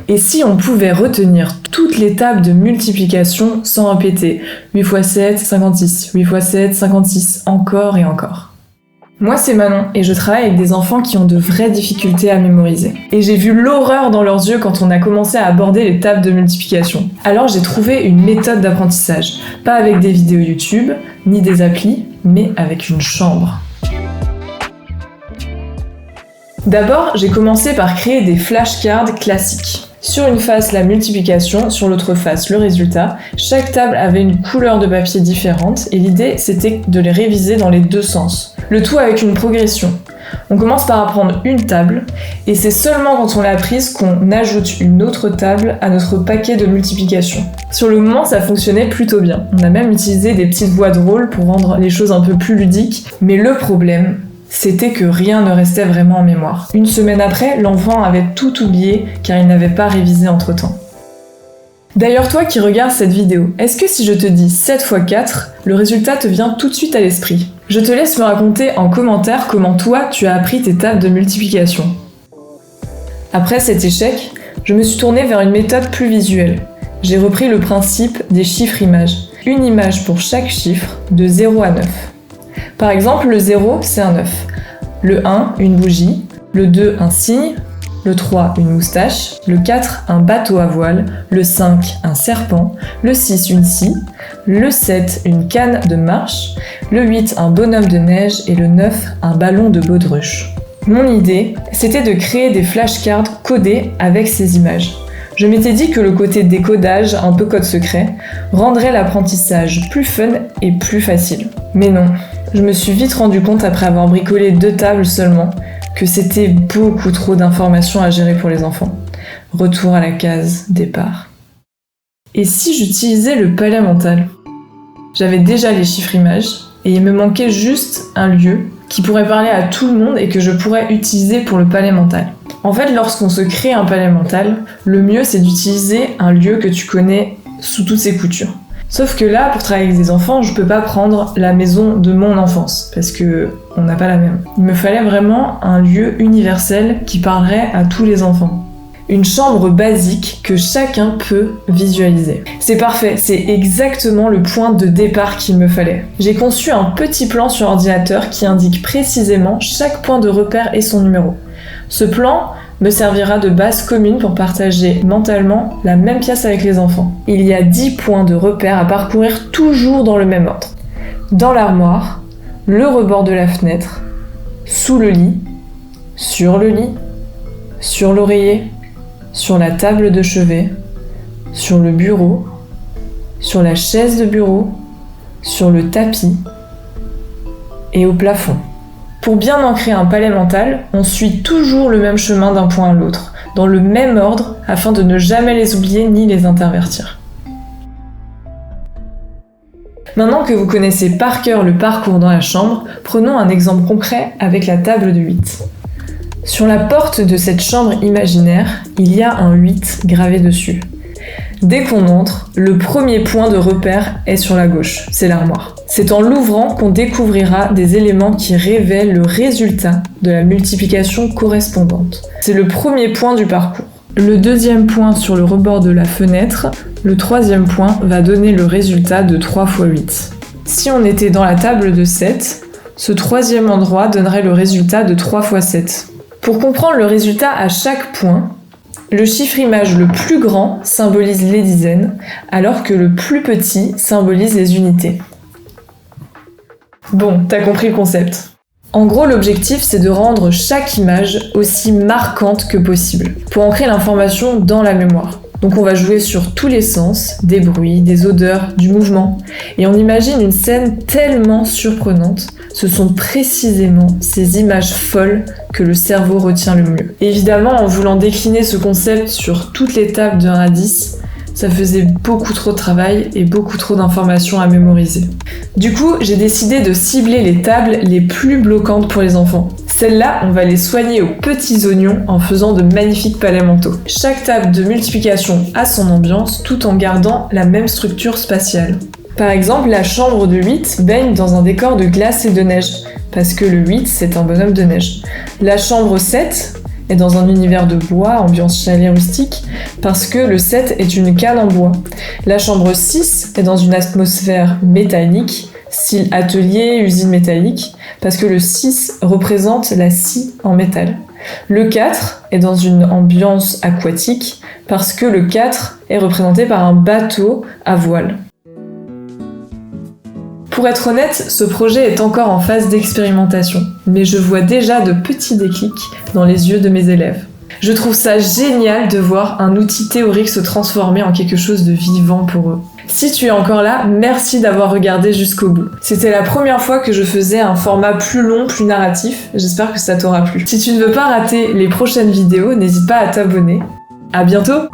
Et si on pouvait retenir toutes les tables de multiplication sans répéter 8 x 7, 56, 8 x 7, 56, encore et encore. Moi c'est Manon et je travaille avec des enfants qui ont de vraies difficultés à mémoriser. Et j'ai vu l'horreur dans leurs yeux quand on a commencé à aborder les tables de multiplication. Alors j'ai trouvé une méthode d'apprentissage, pas avec des vidéos YouTube, ni des applis, mais avec une chambre. D'abord, j'ai commencé par créer des flashcards classiques. Sur une face, la multiplication, sur l'autre face, le résultat. Chaque table avait une couleur de papier différente et l'idée, c'était de les réviser dans les deux sens. Le tout avec une progression. On commence par apprendre une table et c'est seulement quand on l'a apprise qu'on ajoute une autre table à notre paquet de multiplication. Sur le moment, ça fonctionnait plutôt bien. On a même utilisé des petites voix drôles pour rendre les choses un peu plus ludiques, mais le problème, c'était que rien ne restait vraiment en mémoire. Une semaine après, l'enfant avait tout oublié car il n'avait pas révisé entre-temps. D'ailleurs, toi qui regardes cette vidéo, est-ce que si je te dis 7 x 4, le résultat te vient tout de suite à l'esprit ? Je te laisse me raconter en commentaire comment toi tu as appris tes tables de multiplication. Après cet échec, je me suis tournée vers une méthode plus visuelle. J'ai repris le principe des chiffres-images. Une image pour chaque chiffre, de 0 à 9. Par exemple, le 0, c'est un œuf. Le 1, une bougie. Le 2, un cygne. Le 3, une moustache. Le 4, un bateau à voile. Le 5, un serpent. Le 6, une scie. Le 7, une canne de marche. Le 8, un bonhomme de neige. Et le 9, un ballon de baudruche. Mon idée, c'était de créer des flashcards codés avec ces images. Je m'étais dit que le côté décodage, un peu code secret, rendrait l'apprentissage plus fun et plus facile. Mais non. Je me suis vite rendu compte après avoir bricolé 2 tables seulement que c'était beaucoup trop d'informations à gérer pour les enfants. Retour à la case départ. Et si j'utilisais le palais mental ? J'avais déjà les chiffres-images et il me manquait juste un lieu qui pourrait parler à tout le monde et que je pourrais utiliser pour le palais mental. En fait, lorsqu'on se crée un palais mental, le mieux c'est d'utiliser un lieu que tu connais sous toutes ses coutures. Sauf que là, pour travailler avec des enfants, je peux pas prendre la maison de mon enfance, parce que on n'a pas la même. Il me fallait vraiment un lieu universel qui parlerait à tous les enfants. Une chambre basique que chacun peut visualiser. C'est parfait, c'est exactement le point de départ qu'il me fallait. J'ai conçu un petit plan sur ordinateur qui indique précisément chaque point de repère et son numéro. Ce plan me servira de base commune pour partager mentalement la même pièce avec les enfants. Il y a 10 points de repère à parcourir toujours dans le même ordre. Dans l'armoire, le rebord de la fenêtre, sous le lit, sur l'oreiller, sur la table de chevet, sur le bureau, sur la chaise de bureau, sur le tapis et au plafond. Pour bien ancrer un palais mental, on suit toujours le même chemin d'un point à l'autre, dans le même ordre, afin de ne jamais les oublier ni les intervertir. Maintenant que vous connaissez par cœur le parcours dans la chambre, prenons un exemple concret avec la table de 8. Sur la porte de cette chambre imaginaire, il y a un 8 gravé dessus. Dès qu'on entre, le premier point de repère est sur la gauche, c'est l'armoire. C'est en l'ouvrant qu'on découvrira des éléments qui révèlent le résultat de la multiplication correspondante. C'est le premier point du parcours. Le deuxième point sur le rebord de la fenêtre, le troisième point va donner le résultat de 3 x 8. Si on était dans la table de 7, ce troisième endroit donnerait le résultat de 3 x 7. Pour comprendre le résultat à chaque point, le chiffre-image le plus grand symbolise les dizaines, alors que le plus petit symbolise les unités. Bon, t'as compris le concept. En gros, l'objectif, c'est de rendre chaque image aussi marquante que possible, pour ancrer l'information dans la mémoire. Donc on va jouer sur tous les sens, des bruits, des odeurs, du mouvement, et on imagine une scène tellement surprenante. Ce sont précisément ces images folles que le cerveau retient le mieux. Évidemment, en voulant décliner ce concept sur toutes les tables de 1 à 10, ça faisait beaucoup trop de travail et beaucoup trop d'informations à mémoriser. Du coup, j'ai décidé de cibler les tables les plus bloquantes pour les enfants. Celles-là, on va les soigner aux petits oignons en faisant de magnifiques palais mentaux. Chaque table de multiplication a son ambiance tout en gardant la même structure spatiale. Par exemple, la chambre de 8 baigne dans un décor de glace et de neige, parce que le 8, c'est un bonhomme de neige. La chambre 7 est dans un univers de bois, ambiance chalet rustique, parce que le 7 est une canne en bois. La chambre 6 est dans une atmosphère métallique, style atelier, usine métallique, parce que le 6 représente la scie en métal. Le 4 est dans une ambiance aquatique, parce que le 4 est représenté par un bateau à voile. Pour être honnête, ce projet est encore en phase d'expérimentation, mais je vois déjà de petits déclics dans les yeux de mes élèves. Je trouve ça génial de voir un outil théorique se transformer en quelque chose de vivant pour eux. Si tu es encore là, merci d'avoir regardé jusqu'au bout. C'était la première fois que je faisais un format plus long, plus narratif. J'espère que ça t'aura plu. Si tu ne veux pas rater les prochaines vidéos, n'hésite pas à t'abonner. À bientôt!